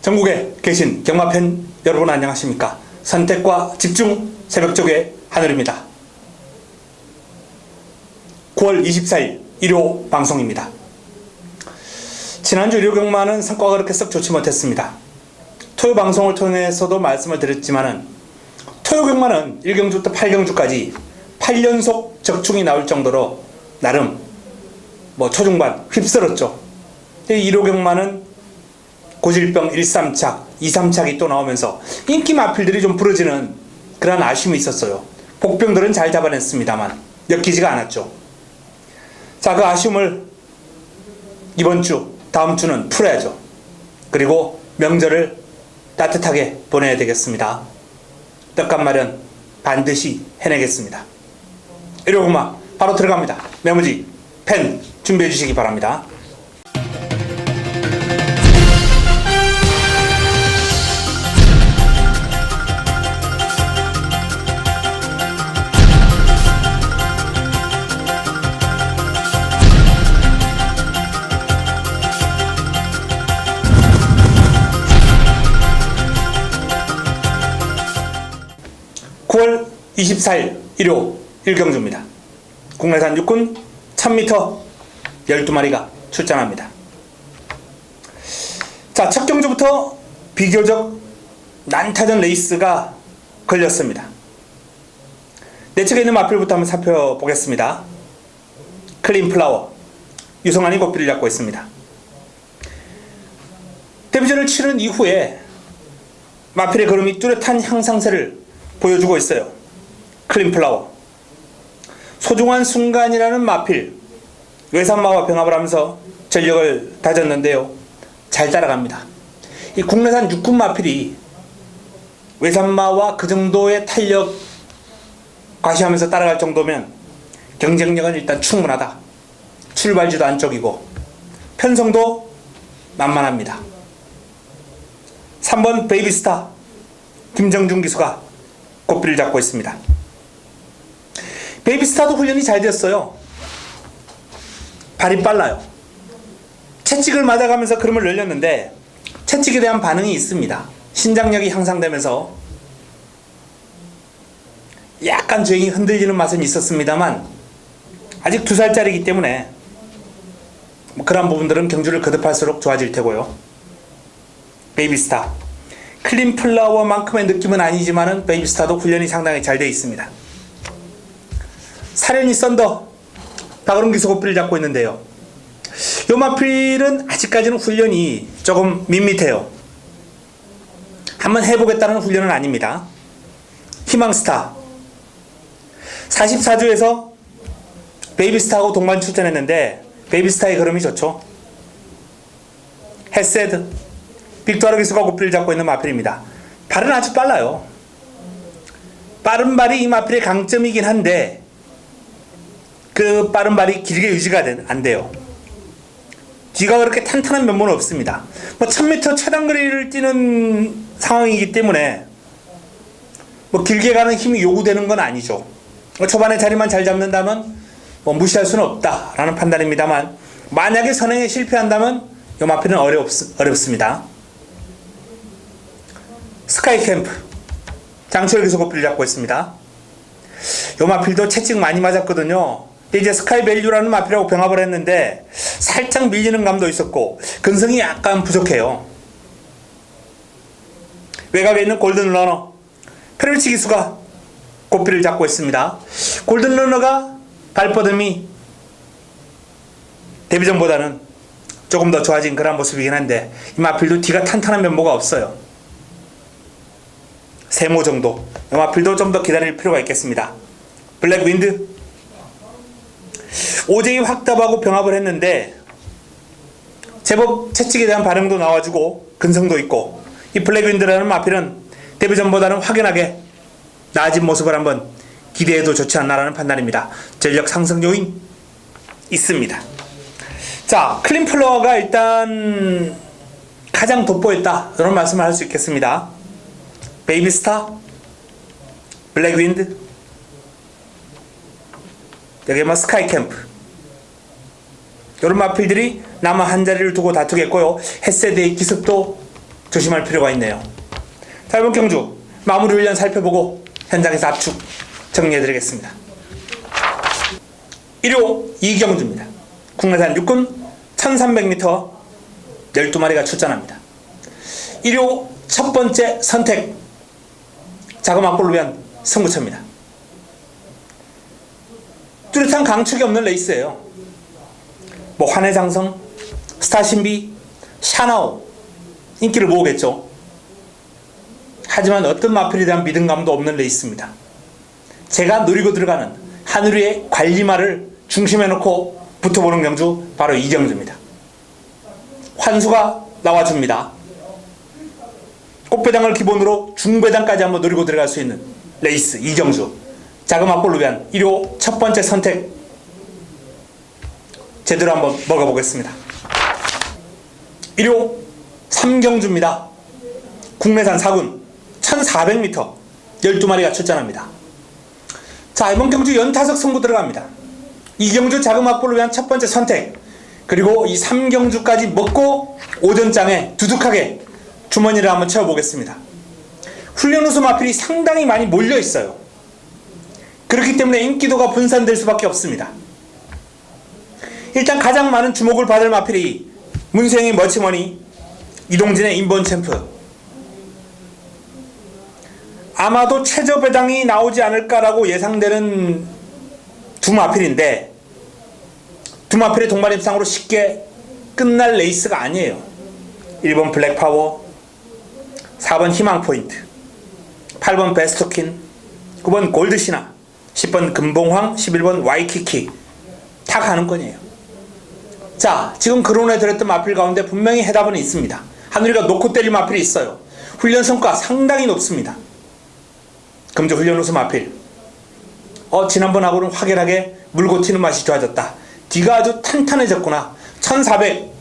전국에 계신 경마팬 여러분 안녕하십니까? 선택과 집중 새벽쪽의 하늘입니다. 9월 24일 일요 방송입니다. 지난주 일요 경마는 성과가 그렇게 썩 좋지 못했습니다. 토요 방송을 통해서도 말씀을 드렸지만은 토요 경마는 1경주부터 8경주까지 8연속 적중이 나올 정도로 나름 초중반 휩쓸었죠. 일요 경마는 고질병 1, 3착, 2, 3착이 또 나오면서 인기 마필들이 좀 부러지는 그런 아쉬움이 있었어요. 복병들은 잘 잡아냈습니다만 엮이지가 않았죠. 자, 그 아쉬움을 이번 주, 다음 주는 풀어야죠. 그리고 명절을 따뜻하게 보내야 되겠습니다. 떡값 마련 반드시 해내겠습니다. 일요금마 바로 들어갑니다. 메모지, 펜 준비해 주시기 바랍니다. (9월 24일) 일요 1경주입니다. 국내산 육군 1000m 12마리가 출전합니다. 자, 첫 경주부터 비교적 난타전 레이스가 걸렸습니다. 내측에 있는 마필부터 한번 살펴보겠습니다. 클린플라워, 유성환이 고삐를 잡고 있습니다. 데뷔전을 치른 이후에 마필의 걸음이 뚜렷한 향상세를 보여주고 있어요. 클린플라워, 소중한 순간이라는 마필, 외산마와 병합을 하면서 전력을 다졌는데요. 잘 따라갑니다. 이 국내산 육군 마필이 외산마와 그 정도의 탄력 과시하면서 따라갈 정도면 경쟁력은 일단 충분하다. 출발지도 안쪽이고 편성도 만만합니다. 3번 베이비스타 김정준 기수가 고삐를 잡고 있습니다. 베이비스타도 훈련이 잘 됐어요. 발이 빨라요. 채찍을 맞아가면서 걸음을 늘렸는데 채찍에 대한 반응이 있습니다. 신장력이 향상되면서 약간 주행이 흔들리는 맛은 있었습니다만 아직 2살짜리이기 때문에 그런 부분들은 경주를 거듭할수록 좋아질 테고요. 베이비스타, 클린플라워만큼의 느낌은 아니지만은 베이비스타도 훈련이 상당히 잘 되어 있습니다. 사련이 썬더 박은웅 기수 고삐를 잡고 있는데요. 요 마필은 아직까지는 훈련이 조금 밋밋해요. 한번 해보겠다는 훈련은 아닙니다. 희망스타 44주에서 베이비스타하고 동반 출전했는데 베이비스타의 걸음이 좋죠. 헤세드 빅토르 기수가 고삐를 잡고 있는 마필입니다. 발은 아주 빨라요. 빠른 발이 이 마필의 강점이긴 한데 그 빠른 발이 길게 유지가 안 돼요. 뒤가 그렇게 탄탄한 면모는 없습니다. 1000m 최단거리를 뛰는 상황이기 때문에 길게 가는 힘이 요구되는 건 아니죠. 초반에 자리만 잘 잡는다면 무시할 수는 없다라는 판단입니다만 만약에 선행에 실패한다면 이 마필은 어렵습니다. 스카이캠프 장초열 기수 고삐를 잡고 있습니다. 이 마필도 채찍 많이 맞았거든요. 이제 스카이밸류라는 마필하고 병합을 했는데 살짝 밀리는 감도 있었고 근성이 약간 부족해요. 외곽에 있는 골든러너 페르치 기수가 고삐를 잡고 있습니다. 골든러너가 발뻗음이 데뷔전보다는 조금 더 좋아진 그런 모습이긴 한데 이 마필도 뒤가 탄탄한 면모가 없어요. 세모 정도. 이 마필도 좀 더 기다릴 필요가 있겠습니다. 블랙윈드 오제이 확답하고 병합을 했는데 제법 채찍에 대한 반응도 나와주고 근성도 있고 이 블랙윈드라는 마필은 데뷔전보다는 확연하게 나아진 모습을 한번 기대해도 좋지 않나라는 판단입니다. 전력 상승 요인 있습니다. 자, 클린플라워가 일단 가장 돋보였다 이런 말씀을 할 수 있겠습니다. 베이비스타, 블랙윈드, 여기 스카이캠프 이런 마필들이 남아 한 자리를 두고 다투겠고요. 헤세드의 기습도 조심할 필요가 있네요. 자, 이번 경주 마무리 훈련 살펴보고 현장에서 압축 정리해드리겠습니다. 1호 이경주입니다. 국내산 육군 1300m 12마리가 출전합니다. 1호 첫 번째 선택 자금 확보를 위한 승부처입니다. 뚜렷한 강축이 없는 레이스예요. 뭐 환해장성, 스타신비, 샤나오 인기를 모으겠죠. 하지만 어떤 마필에 대한 믿음감도 없는 레이스입니다. 제가 노리고 들어가는 하늘 위의 관리마를 중심에 놓고 붙어보는 경주 바로 이 경주입니다. 환수가 나와줍니다. 꽃배당을 기본으로 중배당까지 한번 노리고 들어갈 수 있는 레이스 이 경주. 자금 확보를 위한 1호 첫 번째 선택 제대로 한번 먹어보겠습니다. 1호 3경주입니다. 국내산 4군 1400m 12마리가 출전합니다. 자, 이번 경주 연타석 승부 들어갑니다. 이 경주 자금 확보를 위한 첫 번째 선택, 그리고 이 3경주까지 먹고 오전장에 두둑하게 주머니를 한번 채워보겠습니다. 훈련 우수 마필이 상당히 많이 몰려 있어요. 그렇기 때문에 인기도가 분산될 수밖에 없습니다. 일단 가장 많은 주목을 받을 마필이 문수영의 머치머니, 이동진의 인본 챔프. 아마도 최저 배당이 나오지 않을까라고 예상되는 두 마필인데, 두 마필의 동반입상으로 쉽게 끝날 레이스가 아니에요. 1번 블랙파워, 4번 희망포인트, 8번 베스토킨, 9번 골드시나, 10번 금봉황, 11번 와이키키 다 가는권이에요. 자, 지금 거론해 드렸던 마필 가운데 분명히 해답은 있습니다. 하늘이가 놓고 때릴 마필이 있어요. 훈련 성과 상당히 높습니다. 금주 훈련 우수 마필. 지난번하고는 확연하게 물고 튀는 맛이 좋아졌다. 뒤가 아주 탄탄해졌구나. 1400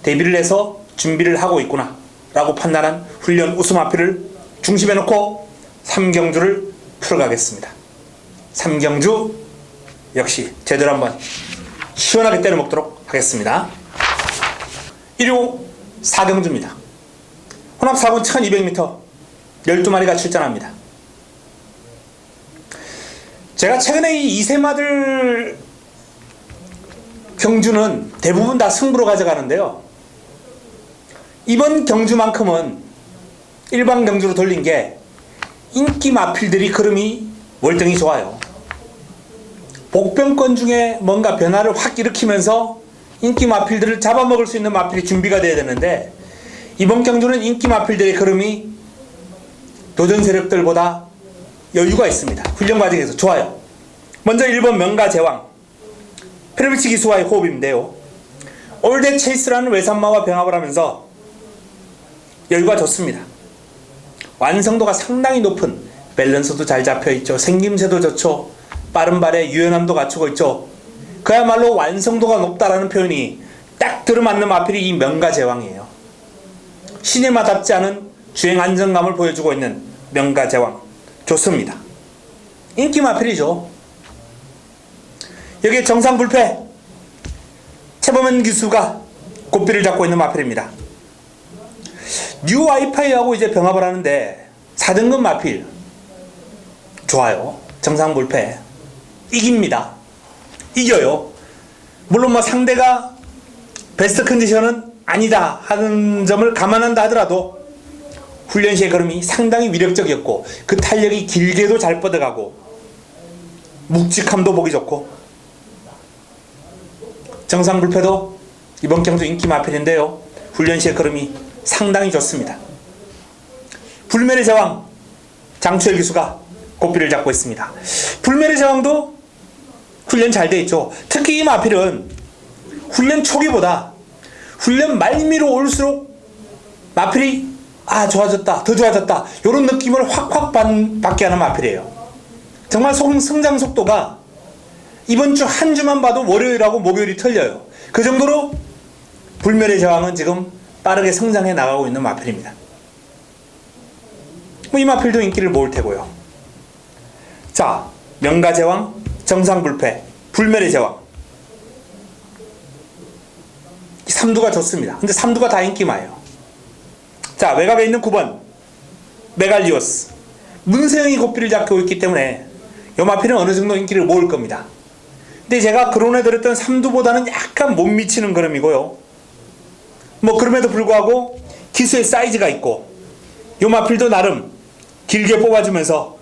데뷔를 해서 준비를 하고 있구나 라고 판단한 훈련 우수 마필을 중심에 놓고 3경주를 풀어가겠습니다. 3경주 역시 제대로 한번 시원하게 때려 먹도록 하겠습니다. 1호 4경주입니다. 혼합 4군 1200m 12마리가 출전합니다. 제가 최근에 이 2세마들 경주는 대부분 다 승부로 가져가는데요. 이번 경주만큼은 일반 경주로 돌린 게 인기 마필들이 흐름이 월등히 좋아요. 복병권 중에 뭔가 변화를 확 일으키면서 인기 마필들을 잡아먹을 수 있는 마필이 준비가 돼야 되는데, 이번 경주는 인기 마필들의 흐름이 도전 세력들보다 여유가 있습니다. 훈련 과정에서 좋아요. 먼저 1번 명가제왕, 페르비치 기수와의 호흡인데요. 올댓 체이스라는 외산마와 병합을 하면서 여유가 좋습니다. 완성도가 상당히 높은, 밸런스도 잘 잡혀있죠. 생김새도 좋죠. 빠른 발에 유연함도 갖추고 있죠. 그야말로 완성도가 높다라는 표현이 딱 들어맞는 마필이 이 명가제왕이에요. 시네마답지 않은 주행 안정감을 보여주고 있는 명가제왕 좋습니다. 인기 마필이죠. 여기에 정상불패 최범현 기수가 꽃비를 잡고 있는 마필입니다. 뉴 와이파이하고 이제 병합을 하는데 4등급 마필 좋아요. 정상불패 이깁니다. 이겨요. 물론 뭐 상대가 베스트 컨디션은 아니다 하는 점을 감안한다 하더라도 훈련 시의 걸음이 상당히 위력적이었고, 그 탄력이 길게도 잘 뻗어가고 묵직함도 보기 좋고, 정상불패도 이번 경주 인기 마필인데요. 훈련 시의 걸음이 상당히 좋습니다. 불멸의 제왕 장추열 기수가 꽃비를 잡고 있습니다. 불멸의 제왕도 훈련 잘 돼 있죠. 특히 이 마필은 훈련 초기보다 훈련 말미로 올수록 마필이 좋아졌다, 더 좋아졌다, 이런 느낌을 확확 받게 하는 마필이에요. 정말 성장 속도가 이번 주 한 주만 봐도 월요일하고 목요일이 틀려요. 그 정도로 불멸의 제왕은 지금 빠르게 성장해 나가고 있는 마필입니다. 이 마필도 인기를 모을 테고요. 자, 명가제왕, 정상불패, 불멸의 제왕, 이 3두가 좋습니다. 근데 3두가 다 인기마예요. 자, 외곽에 있는 9번 메갈리오스. 문세영이 고삐를 잡고 있기 때문에 요 마필은 어느 정도 인기를 모을 겁니다. 근데 제가 그론에 들었던 삼두보다는 약간 못 미치는 걸음이고요. 뭐 그럼에도 불구하고 기수의 사이즈가 있고 요 마필도 나름 길게 뽑아주면서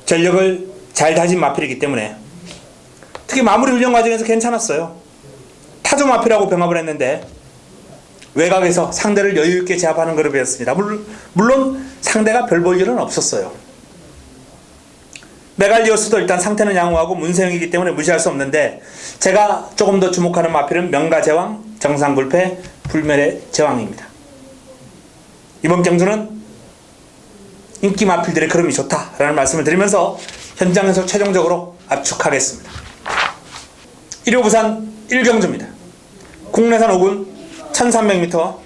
전력을 잘 다진 마필이기 때문에 특히 마무리 훈련 과정에서 괜찮았어요. 타조 마필하고 병합을 했는데 외곽에서 상대를 여유있게 제압하는 그룹이었습니다. 물론 상대가 별 볼 일은 없었어요. 메갈리오스도 일단 상태는 양호하고 문세영이기 때문에 무시할 수 없는데 제가 조금 더 주목하는 마필은 명가제왕, 정상불패, 불멸의 제왕입니다. 이번 경주는 인기 마필들의 그름이 좋다라는 말씀을 드리면서 현장에서 최종적으로 압축하겠습니다. 1호 부산 1경주입니다. 국내산 5군 1300m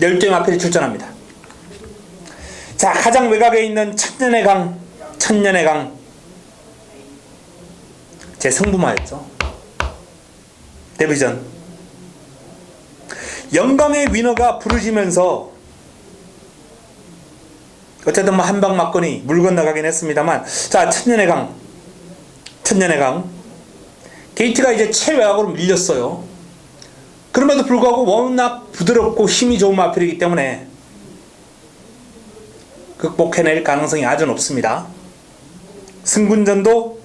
12의 마필이 출전합니다. 자, 가장 외곽에 있는 천년의 강 제 승부마였죠. 데뷔전 영광의 위너가 부르지면서 어쨌든 뭐 한방 맞거니 물 건너가긴 했습니다만, 자, 천년의 강 게이트가 이제 최외곽으로 밀렸어요. 그럼에도 불구하고 워낙 부드럽고 힘이 좋은 마필이기 때문에 극복해낼 가능성이 아주 높습니다. 승군전도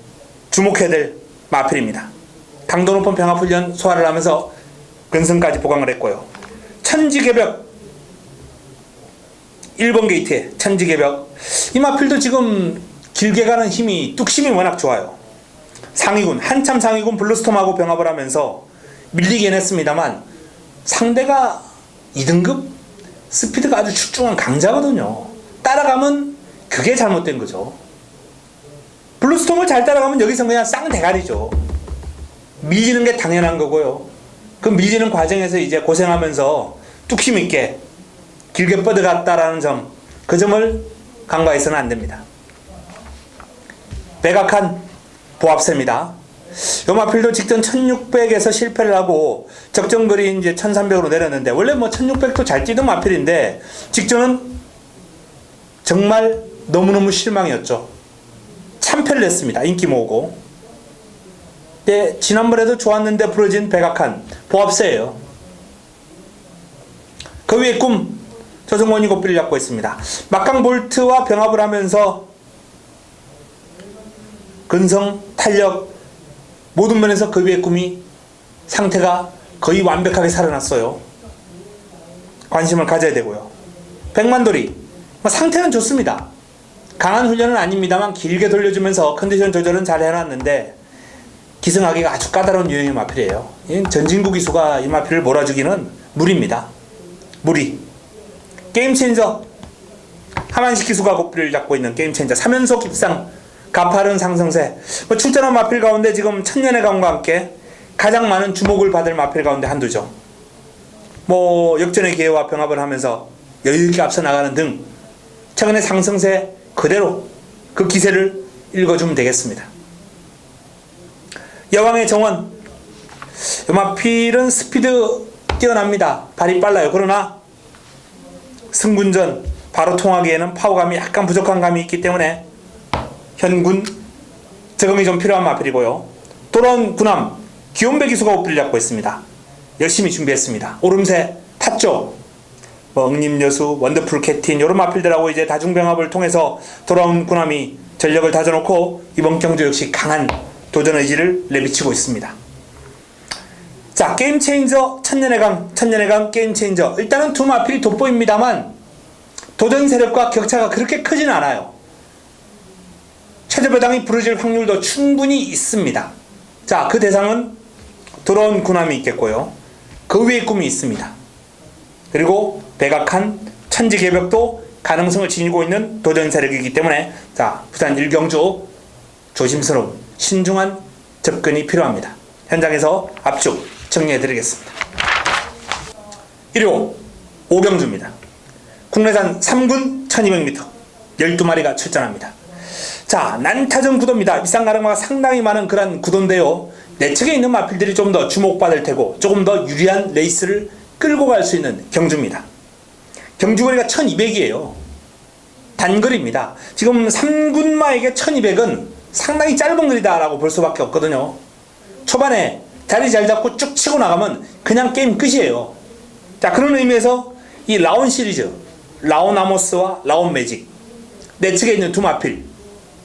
주목해야 될 마필입니다. 강도 높은 병합훈련 소화를 하면서 근성까지 보강을 했고요. 천지개벽 1번 게이트에 천지개벽, 이 마필도 지금 길게 가는 힘이, 뚝심이 워낙 좋아요. 상위군, 한참 상위군 블루스톰하고 병합을 하면서 밀리긴 했습니다만 상대가 2등급 스피드가 아주 출중한 강자거든요. 따라가면 그게 잘못된 거죠. 블루스톰을 잘 따라가면 여기서 그냥 쌍대가리죠. 밀리는 게 당연한 거고요. 그 밀리는 과정에서 이제 고생하면서 뚝심 있게 길게 뻗어갔다라는 점, 그 점을 간과해서는 안 됩니다. 백악한 보합세입니다. 요 마필도 직전 1600에서 실패를 하고 적정거리 이제 1300으로 내렸는데, 원래 뭐 1600도 잘 뛰던 마필인데 직전은 정말 너무너무 실망이었죠. 참패를 했습니다. 인기 모으고. 네, 지난번에도 좋았는데 부러진 백악한 보합세예요. 그 위에 꿈 조정원이 고삐를 잡고 있습니다. 막강 볼트와 병합을 하면서 근성, 탄력 모든 면에서 그 위에 꿈이 상태가 거의 완벽하게 살아났어요. 관심을 가져야 되고요. 백만돌이 상태는 좋습니다. 강한 훈련은 아닙니다만 길게 돌려주면서 컨디션 조절은 잘 해놨는데 기승하기가 아주 까다로운 유형의 마필이에요. 전진구 기수가 이 마필을 몰아주기는 무리입니다. 무리. 게임체인저 하만식 기수가 고삐를 잡고 있는 게임체인저 3연속 입상 가파른 상승세. 출전한 마필 가운데 지금 천년의 강과 함께 가장 많은 주목을 받을 마필 가운데 한두죠. 역전의 기회와 병합을 하면서 여유있게 앞서 나가는 등 최근의 상승세 그대로 그 기세를 읽어주면 되겠습니다. 여왕의 정원, 이 마필은 스피드 뛰어납니다. 발이 빨라요. 그러나 승군전 바로 통하기에는 파워감이 약간 부족한 감이 있기 때문에 현군 적응이 좀 필요한 마필이고요. 돌아온 군함 기온배 기수가 오피를 잡고 있습니다. 열심히 준비했습니다. 오름새 탔죠. 응림여수, 원더풀 캡틴 이런 마필들하고 이제 다중병합을 통해서 돌아온 군함이 전력을 다져놓고 이번 경주 역시 강한 도전 의지를 내비치고 있습니다. 자, 게임체인저 천년의 강 게임체인저, 일단은 두 마필이 돋보입니다만 도전 세력과 격차가 그렇게 크진 않아요. 최저배당이 부러질 확률도 충분히 있습니다. 자, 그 대상은 돌아온 군함이 있겠고요. 그 위에 꿈이 있습니다. 그리고 백악한 천지개벽도 가능성을 지니고 있는 도전 세력이기 때문에, 자, 부산 1경주 조심스러운 신중한 접근이 필요합니다. 현장에서 압축 정리해드리겠습니다. 1호 5경주입니다. 국내산 3군 1200m 12마리가 출전합니다. 자, 난타전 구도입니다. 입상 가능마가 상당히 많은 그런 구도인데요. 내측에 있는 마필들이 좀 더 주목받을 테고 조금 더 유리한 레이스를 끌고 갈 수 있는 경주입니다. 경주거리가 1200이에요. 단거리입니다. 지금 3군마에게 1200은 상당히 짧은 거리다라고 볼 수밖에 없거든요. 초반에 자리 잘 잡고 쭉 치고 나가면 그냥 게임 끝이에요. 자, 그런 의미에서 이 라온 시리즈, 라온 아모스와 라온 매직, 내 측에 있는 두 마필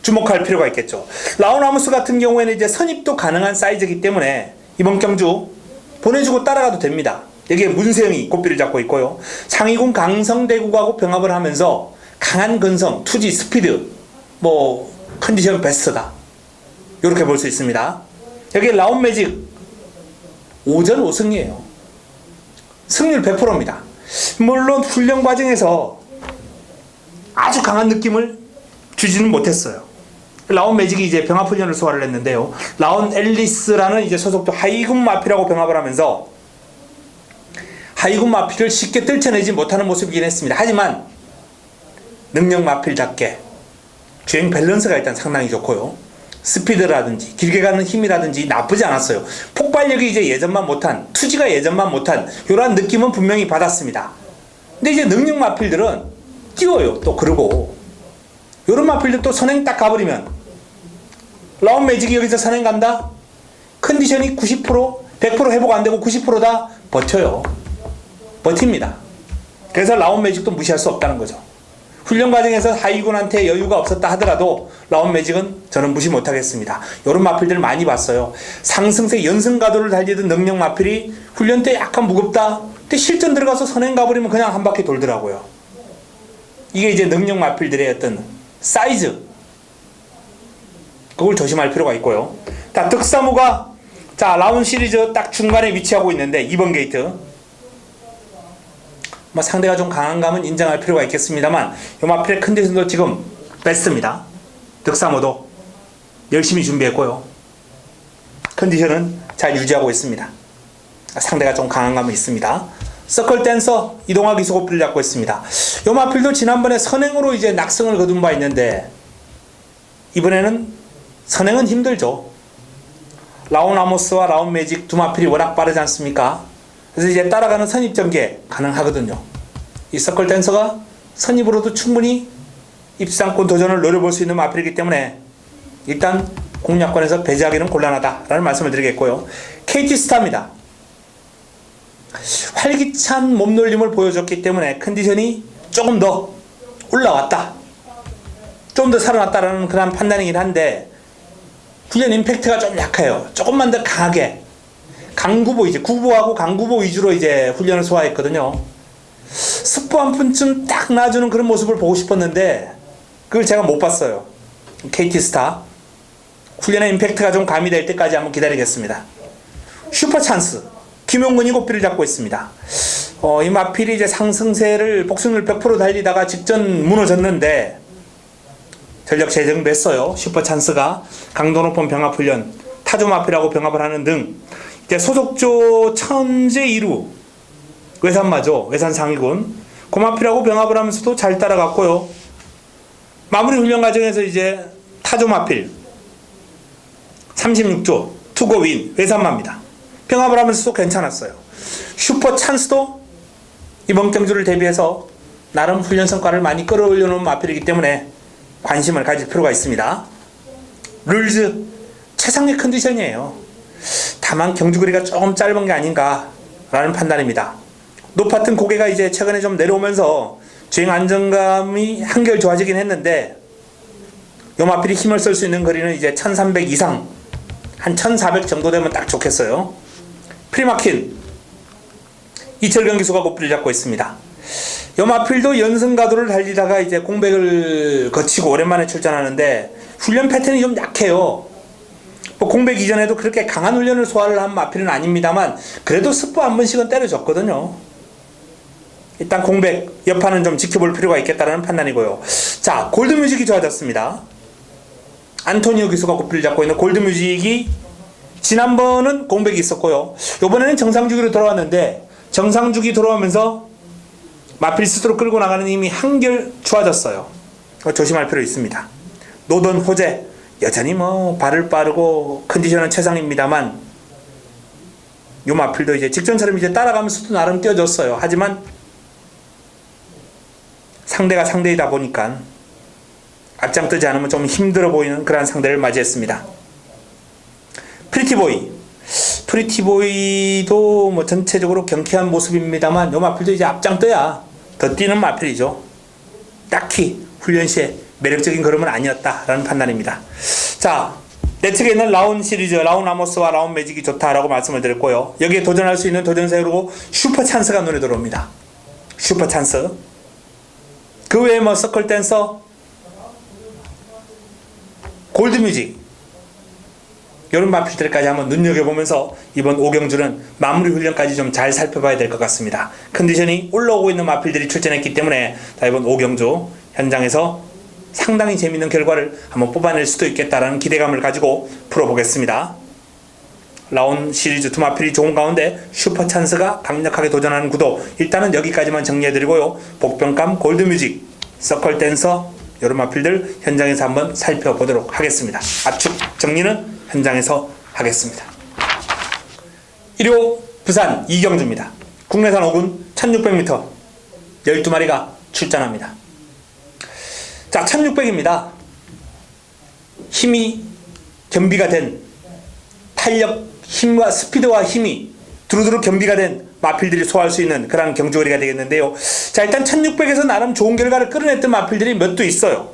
주목할 필요가 있겠죠. 라온 아모스 같은 경우에는 이제 선입도 가능한 사이즈이기 때문에 이번 경주 보내주고 따라가도 됩니다. 여기에 문세영이 꽃비를 잡고 있고요. 상위군 강성대구하고 병합을 하면서 강한 근성, 투지, 스피드, 컨디션 베스트다. 이렇게 볼 수 있습니다. 여기에 라온 매직 5전 5승이에요. 승률 100%입니다. 물론 훈련 과정에서 아주 강한 느낌을 주지는 못했어요. 라온 매직이 이제 병합 훈련을 소화를 했는데요. 라온 앨리스라는 이제 소속도 하이군 마피라고 병합을 하면서 하이군 마피를 쉽게 떨쳐내지 못하는 모습이긴 했습니다. 하지만 능력 마필답게 주행 밸런스가 일단 상당히 좋고요. 스피드라든지 길게 가는 힘이라든지 나쁘지 않았어요. 폭발력이 이제 예전만 못한, 투지가 예전만 못한 이러한 느낌은 분명히 받았습니다. 근데 이제 능력 마필들은 띄워요. 또 그러고 이런 마필들 또 선행 딱 가버리면 라온 매직이 여기서 선행 간다? 컨디션이 90%, 100% 회복 안 되고 90%다 버텨요. 버팁니다. 그래서 라온 매직도 무시할 수 없다는 거죠. 훈련 과정에서 하이군한테 여유가 없었다 하더라도 라온 매직은 저는 무시 못하겠습니다. 이런 마필들 많이 봤어요. 상승세 연승가도를 달리던 능력 마필이 훈련 때 약간 무겁다. 근데 실전 들어가서 선행 가버리면 그냥 한 바퀴 돌더라고요. 이게 이제 능력 마필들의 어떤 사이즈, 그걸 조심할 필요가 있고요. 자, 득사무가 라운 시리즈 딱 중간에 위치하고 있는데 2번 게이트, 상대가 좀 강한 감은 인정할 필요가 있겠습니다만 이 마필의 컨디션도 지금 베스트입니다. 득사무도 열심히 준비했고요. 컨디션은 잘 유지하고 있습니다. 상대가 좀 강한 감은 있습니다. 서클 댄서 이동하기 소고필을 잡고 있습니다. 이 마필도 지난번에 선행으로 이제 낙승을 거둔 바 있는데 이번에는 선행은 힘들죠. 라온 아모스와 라온 매직 두 마필이 워낙 빠르지 않습니까? 그래서 이제 따라가는 선입 전개 가능하거든요. 이 서클 댄서가 선입으로도 충분히 입상권 도전을 노려볼 수 있는 마필이기 때문에 일단 공략권에서 배제하기는 곤란하다라는 말씀을 드리겠고요. KT 스타입니다. 활기찬 몸놀림을 보여줬기 때문에 컨디션이 조금 더 올라왔다, 좀 더 살아났다라는 그런 판단이긴 한데 훈련 임팩트가 좀 약해요. 조금만 더 강하게 강구보, 이제 구보하고 강구보 위주로 이제 훈련을 소화했거든요. 스포 한 푼쯤 딱 놔주는 그런 모습을 보고 싶었는데 그걸 제가 못 봤어요. KT 스타 훈련의 임팩트가 좀 가미될 때까지 한번 기다리겠습니다. 슈퍼 찬스 김용근이 고삐를 잡고 있습니다. 이 마필이 이제 상승세를 복승률 100% 달리다가 직전 무너졌는데 전력 재정도 했어요. 슈퍼 찬스가 강도 높은 병합 훈련, 타조 마필하고 병합을 하는 등 이제 소속조 천재 1루 외산마죠. 외산 상위군 그 마필하고 병합을 하면서도 잘 따라갔고요. 마무리 훈련 과정에서 이제 타조 마필 36조 투고윈 외산마입니다. 병합을 하면서도 괜찮았어요. 슈퍼 찬스도 이번 경주를 대비해서 나름 훈련 성과를 많이 끌어올려 놓은 마필이기 때문에 관심을 가질 필요가 있습니다. 룰즈 최상의 컨디션이에요. 다만 경주거리가 조금 짧은 게 아닌가라는 판단입니다. 높았던 고개가 이제 최근에 좀 내려오면서 주행 안정감이 한결 좋아지긴 했는데 요 마필이 힘을 쓸 수 있는 거리는 이제 1300 이상, 한 1400 정도 되면 딱 좋겠어요. 프리마킨 이철경 기수가 고삐를 잡고 있습니다. 요 마필도 연승가도를 달리다가 이제 공백을 거치고 오랜만에 출전하는데 훈련 패턴이 좀 약해요. 공백 이전에도 그렇게 강한 훈련을 소화를 한 마필은 아닙니다만 그래도 스포 한 번씩은 때려줬거든요. 일단 공백 여파는 좀 지켜볼 필요가 있겠다는 판단이고요. 자, 골드뮤직이 좋아졌습니다. 안토니오 기수가 고삐를 잡고 있는 골드뮤직이 지난번은 공백이 있었고요. 이번에는 정상주기로 돌아왔는데 정상주기 돌아오면서 마필 스스로 끌고 나가는 힘이 한결 좋아졌어요. 조심할 필요 있습니다. 노던 호재 여전히 발을 빠르고 컨디션은 최상입니다만 요 마필도 이제 직전처럼 이제 따라가면서도 나름 뛰어줬어요. 하지만 상대가 상대이다 보니까 앞장뜨지 않으면 좀 힘들어 보이는 그러한 상대를 맞이했습니다. 프리티보이도 뭐 전체적으로 경쾌한 모습입니다만 요 마필도 이제 앞장떠야 더 뛰는 마필이죠. 딱히 훈련 시에 매력적인 걸음은 아니었다라는 판단입니다. 자, 내 측에 있는 라운 시리즈, 라운 아모스와 라운 매직이 좋다라고 말씀을 드렸고요. 여기에 도전할 수 있는 도전세로 슈퍼 찬스가 눈에 들어옵니다. 슈퍼 찬스. 그 외에 뭐 서클 댄서, 골드 뮤직, 이런 마필들까지 한번 눈여겨보면서 이번 5경주는 마무리 훈련까지 좀 잘 살펴봐야 될 것 같습니다. 컨디션이 올라오고 있는 마필들이 출전했기 때문에 이번 5경주 현장에서 상당히 재밌는 결과를 한번 뽑아낼 수도 있겠다라는 기대감을 가지고 풀어보겠습니다. 라운 시리즈 두 마필이 좋은 가운데 슈퍼 찬스가 강력하게 도전하는 구도, 일단은 여기까지만 정리해드리고요. 복병감, 골드뮤직, 서클 댄서, 이런 마필들 현장에서 한번 살펴보도록 하겠습니다. 압축 정리는 현장에서 하겠습니다. 1호 부산 이경주입니다. 국내산 5군 1600m 12마리가 출전합니다. 자, 1600입니다. 힘이 겸비가 된, 탄력, 힘과 스피드와 힘이 두루두루 겸비가 된 마필들이 소화할 수 있는 그런 경주거리가 되겠는데요. 자, 일단 1600에서 나름 좋은 결과를 끌어냈던 마필들이 몇 도 있어요.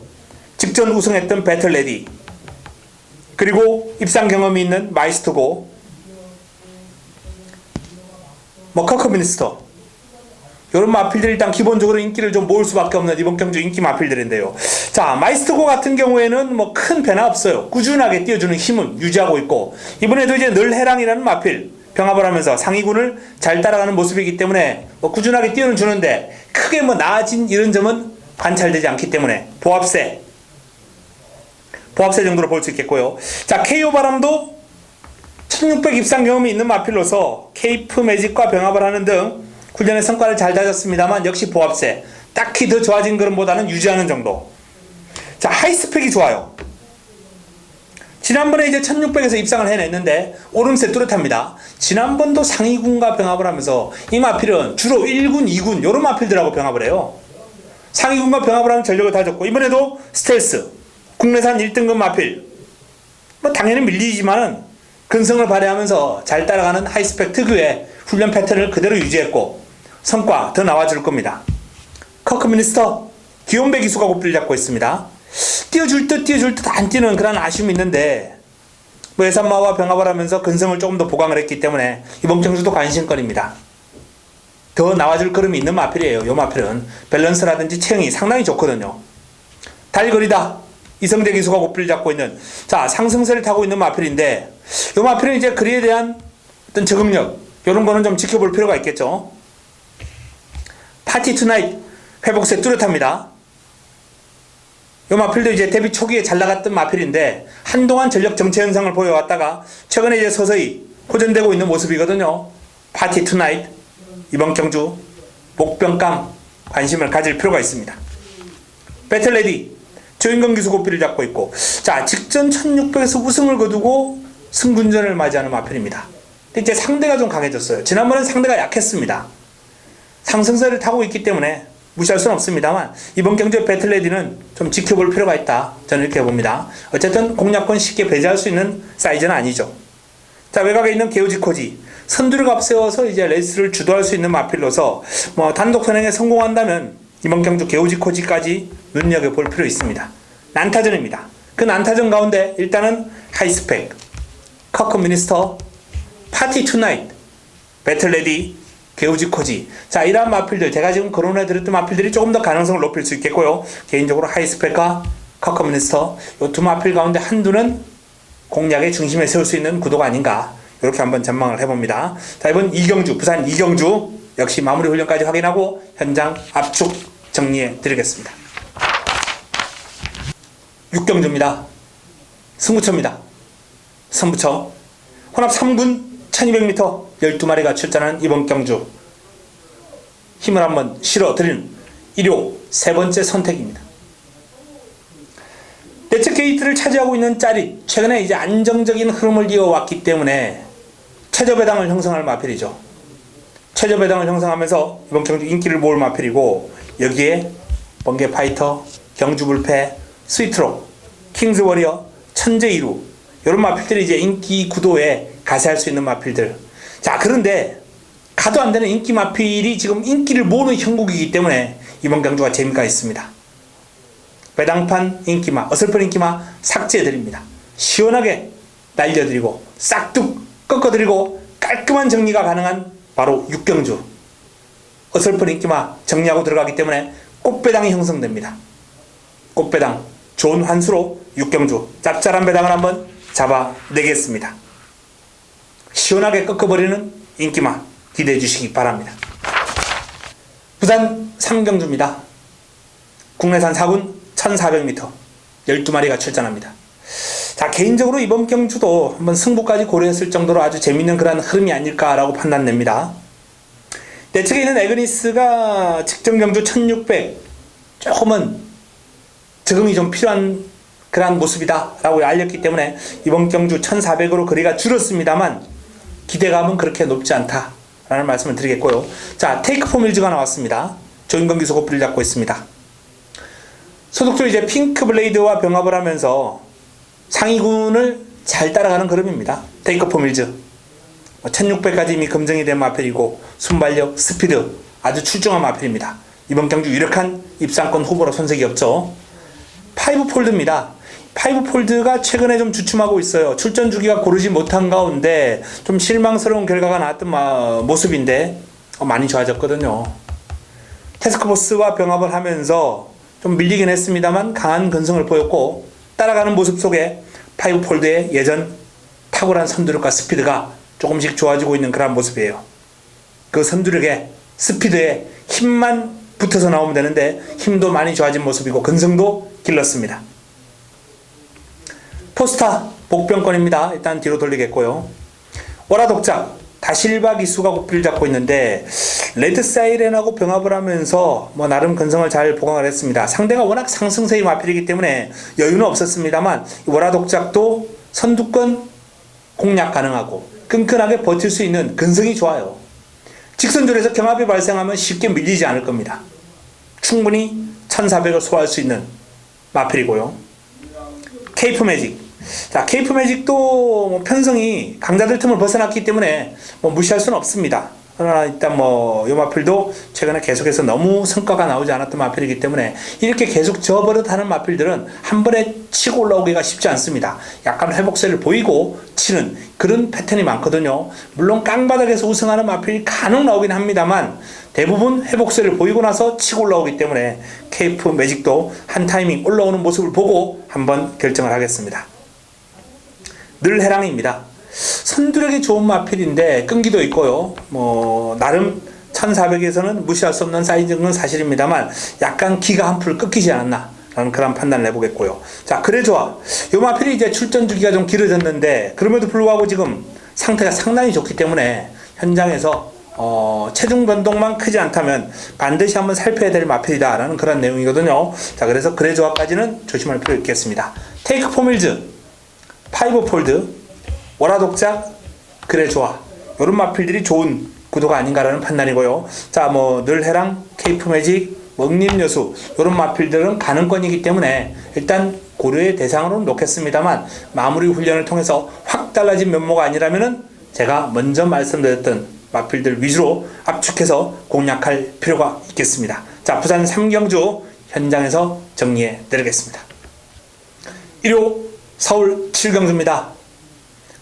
직전 우승했던 배틀레디, 그리고 입상 경험이 있는 마이스터고, 뭐 커커미니스터, 이런 마필들이 일단 기본적으로 인기를 좀 모을 수밖에 없는 이번 경주 인기 마필들인데요. 자, 마이스터고 같은 경우에는 뭐 큰 변화 없어요. 꾸준하게 뛰어주는 힘은 유지하고 있고, 이번에도 이제 늘 해랑이라는 마필 병합을 하면서 상위군을 잘 따라가는 모습이기 때문에 뭐 꾸준하게 뛰어주는데 크게 뭐 나아진 이런 점은 관찰되지 않기 때문에 보합세 정도로 볼 수 있겠고요. 자, KO 바람도 1600 입상 경험이 있는 마필로서 케이프 매직과 병합을 하는 등 훈련의 성과를 잘 다졌습니다만 역시 보합세, 딱히 더 좋아진 걸음보다는 유지하는 정도. 자, 하이스펙이 좋아요. 지난번에 이제 1600에서 입상을 해냈는데 오름세 뚜렷합니다. 지난번도 상위군과 병합을 하면서 이 마필은 주로 1군, 2군 이런 마필들하고 병합을 해요. 상위군과 병합을 하면 전력을 다졌고, 이번에도 스텔스, 국내산 1등급 마필, 뭐 당연히 밀리지만은 근성을 발휘하면서 잘 따라가는 하이스펙 특유의 훈련 패턴을 그대로 유지했고 성과 더 나와줄 겁니다. 커크미니스터, 기온배 기수가 고삐를 잡고 있습니다. 뛰어줄 듯 안 뛰는 그런 아쉬움이 있는데 뭐 예산마와 병합을 하면서 근성을 조금 더 보강을 했기 때문에 이번 경주도 관심거리입니다. 더 나와줄 걸음이 있는 마필이에요. 이 마필은 밸런스라든지 체형이 상당히 좋거든요. 달거리다, 이성대 기수가 고삐를 잡고 있는, 자, 상승세를 타고 있는 마필인데 이 마필은 이제 거리에 대한 어떤 적응력, 이런 거는 좀 지켜볼 필요가 있겠죠. 파티 투나잇 회복세 뚜렷합니다. 이 마필도 이제 데뷔 초기에 잘 나갔던 마필인데 한동안 전력 정체 현상을 보여왔다가 최근에 이제 서서히 호전되고 있는 모습이거든요. 파티 투나잇, 이번 경주 목병감 관심을 가질 필요가 있습니다. 배틀레디, 조인건 기수 고삐를 잡고 있고, 자, 직전 1600에서 우승을 거두고 승군전을 맞이하는 마필입니다. 근데 이제 상대가 좀 강해졌어요. 지난번엔 상대가 약했습니다. 상승세를 타고 있기 때문에 무시할 수는 없습니다만 이번 경주의 배틀레디는 좀 지켜볼 필요가 있다, 저는 이렇게 봅니다. 어쨌든 공략권 쉽게 배제할 수 있는 사이즈는 아니죠. 자, 외곽에 있는 게오지코지, 선두를 앞세워서 이제 레이스를 주도할 수 있는 마필로서 뭐 단독 선행에 성공한다면 이번 경주 게오지코지까지 눈여겨볼 필요 있습니다. 난타전입니다. 그 난타전 가운데 일단은 하이스펙, 커커미니스터, 파티 투나잇, 배틀레디, 게오지코지, 자, 이러한 마필들, 제가 지금 거론해 드렸던 마필들이 조금 더 가능성을 높일 수 있겠고요. 개인적으로 하이스펙과 커커미니스터, 이 두 마필 가운데 한두는 공략의 중심에 세울 수 있는 구도가 아닌가, 이렇게 한번 전망을 해봅니다. 자, 이번 이경주, 부산 이경주 역시 마무리 훈련까지 확인하고 현장 압축 정리해 드리겠습니다. 6경주입니다. 승부처입니다. 선부처 혼합 3군 1200m 12마리가 출전한 이번 경주, 힘을 한번 실어드리는 1호 세 번째 선택입니다. 내측 게이트를 차지하고 있는 짜릿, 최근에 이제 안정적인 흐름을 이어왔기 때문에 최저배당을 형성할 마필이죠. 최저배당을 형성하면서 이번 경주 인기를 모을 마필이고, 여기에 번개 파이터, 경주 불패, 스위트록, 킹스 워리어, 천재 이루 이런 마필들이 이제 인기 구도에 가세할 수 있는 마필들. 자, 그런데 가도 안 되는 인기 마필이 지금 인기를 모으는 형국이기 때문에 이번 경주가 재미가 있습니다. 배당판 인기마, 어설픈 인기마 삭제해드립니다. 시원하게 날려드리고 싹둑 꺾어드리고 깔끔한 정리가 가능한 바로 육경주. 어설픈 인기마 정리하고 들어가기 때문에 꽃배당이 형성됩니다. 꽃배당 좋은 환수로 육경주 짭짤한 배당을 한번 잡아내겠습니다. 시원하게 꺾어버리는 인기마 기대해 주시기 바랍니다. 부산 3경주입니다. 국내산 4군 1400m 12마리가 출전합니다. 자, 개인적으로 이번 경주도 한번 승부까지 고려했을 정도로 아주 재밌는 그런 흐름이 아닐까라고 판단됩니다. 내측에 있는 에그니스가 직전 경주 1600 조금은 적응이 좀 필요한 그러한 모습이다 라고 알렸기 때문에 이번 경주 1400으로 거리가 줄었습니다만 기대감은 그렇게 높지 않다 라는 말씀을 드리겠고요. 자, 테이크 포밀즈가 나왔습니다. 조인건 기수 고삐를 잡고 있습니다. 소속들 이제 핑크 블레이드와 병합을 하면서 상위군을 잘 따라가는 그룹입니다. 테이크 포밀즈 1600까지 이미 검증이 된 마필이고 순발력, 스피드 아주 출중한 마필입니다. 이번 경주 유력한 입상권 후보로 손색이 없죠. 파이브폴드입니다. 파이브폴드가 최근에 좀 주춤하고 있어요. 출전 주기가 고르지 못한 가운데 좀 실망스러운 결과가 나왔던 모습인데 많이 좋아졌거든요. 태스크포스와 병합을 하면서 좀 밀리긴 했습니다만 강한 근성을 보였고 따라가는 모습 속에 파이브폴드의 예전 탁월한 선두력과 스피드가 조금씩 좋아지고 있는 그런 모습이에요. 그 선두력에 스피드에 힘만 붙어서 나오면 되는데 힘도 많이 좋아진 모습이고 근성도 길렀습니다. 포스타 복병권입니다. 일단 뒤로 돌리겠고요. 오라독작 다실바 기수가 고삐를 잡고 있는데 레드 사이렌하고 병합을 하면서 나름 근성을 잘 보강을 했습니다. 상대가 워낙 상승세의 마필이기 때문에 여유는 없었습니다만 오라독작도 선두권 공략 가능하고 끈끈하게 버틸 수 있는 근성이 좋아요. 직선줄에서 경합이 발생하면 쉽게 밀리지 않을 겁니다. 충분히 1400을 소화할 수 있는 마필이고요. 케이프 매직. 자, 케이프 매직도 편성이 강자들 틈을 벗어났기 때문에 무시할 수는 없습니다. 그러나 일단 이 마필도 최근에 계속해서 너무 성과가 나오지 않았던 마필이기 때문에 이렇게 계속 저버릇하는 마필들은 한 번에 치고 올라오기가 쉽지 않습니다. 약간 회복세를 보이고 치는 그런 패턴이 많거든요. 물론 깡바닥에서 우승하는 마필이 간혹 나오긴 합니다만 대부분 회복세를 보이고 나서 치고 올라오기 때문에 케이프 매직도 한 타이밍 올라오는 모습을 보고 한번 결정을 하겠습니다. 늘 해랑입니다. 선두력이 좋은 마필인데 끈기도 있고요. 나름 1400에서는 무시할 수 없는 사이즈인 건 사실입니다만 약간 기가 한풀 꺾이지 않았나 라는 그런 판단을 해보겠고요. 자, 그래 좋아. 이 마필이 이제 출전 주기가 좀 길어졌는데 그럼에도 불구하고 지금 상태가 상당히 좋기 때문에 현장에서 체중 변동만 크지 않다면 반드시 한번 살펴야 될 마필이다 라는 그런 내용이거든요. 자, 그래서 그래 좋아까지는 조심할 필요 있겠습니다. 테이크 포밀즈, 파이브폴드, 오라독작, 그래 좋아 이런 마필들이 좋은 구도가 아닌가라는 판단이고요. 자, 늘 해랑, 케이프 매직, 먹림여수 이런 마필들은 가능권이기 때문에 일단 고려의 대상으로는 놓겠습니다만 마무리 훈련을 통해서 확 달라진 면모가 아니라면은 제가 먼저 말씀드렸던 마필들 위주로 압축해서 공략할 필요가 있겠습니다. 자, 부산 3경주 현장에서 정리해 드리겠습니다. 1호 서울 7경주입니다.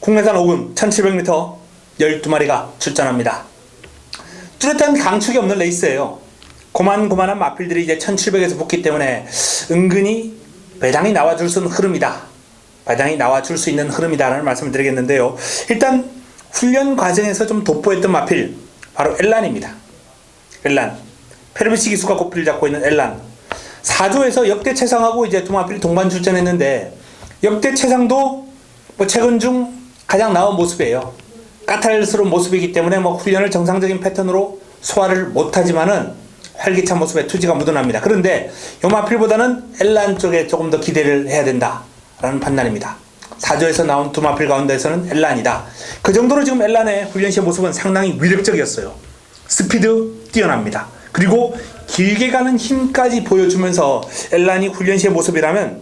국내산 5군 1700m 12마리가 출전합니다. 뚜렷한 강축이 없는 레이스예요. 고만고만한 마필들이 이제 1700에서 붙기 때문에 은근히 배당이 나와줄 수 있는 흐름이다. 배당이 나와줄 수 있는 흐름이다라는 말씀을 드리겠는데요. 일단 훈련 과정에서 좀 돋보였던 마필 바로 엘란입니다. 엘란 페르비시 기수가 고삐를 잡고 있는 엘란 4조에서 역대 최상하고 이제 두 마필이 동반 출전했는데 역대 최상도 최근 중 가장 나은 모습이에요. 까탈스러운 모습이기 때문에 훈련을 정상적인 패턴으로 소화를 못하지만은 활기찬 모습에 투지가 묻어납니다. 그런데 요 마필보다는 엘란 쪽에 조금 더 기대를 해야 된다라는 판단입니다. 4조에서 나온 두 마필 가운데서는 엘란이다. 그 정도로 지금 엘란의 훈련 시의 모습은 상당히 위력적이었어요. 스피드 뛰어납니다. 그리고 길게 가는 힘까지 보여주면서 엘란이 훈련 시의 모습이라면